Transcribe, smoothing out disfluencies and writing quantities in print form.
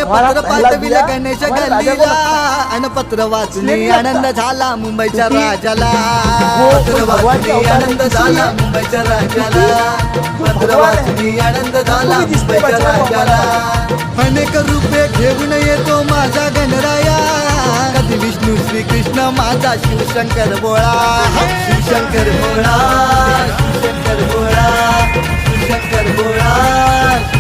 माऊलीने पत्र पाठविले गणेश गल्लीला आणि पत्र वाचून आनंद झाला मुंबईच्या राजाला. पत्र वाचून आनंद झाला मुंबईच्या राजाला. पत्र वाचून आनंद झाला मुंबईच्या राजाला. अनेक रूपे घेऊन येतो माझा गणराया. कधी विष्णू श्रीकृष्ण माझा शिवशंकर बोळा. शिवशंकर बोळा, शिवशंकर बोळा, शिवशंकर बोळा.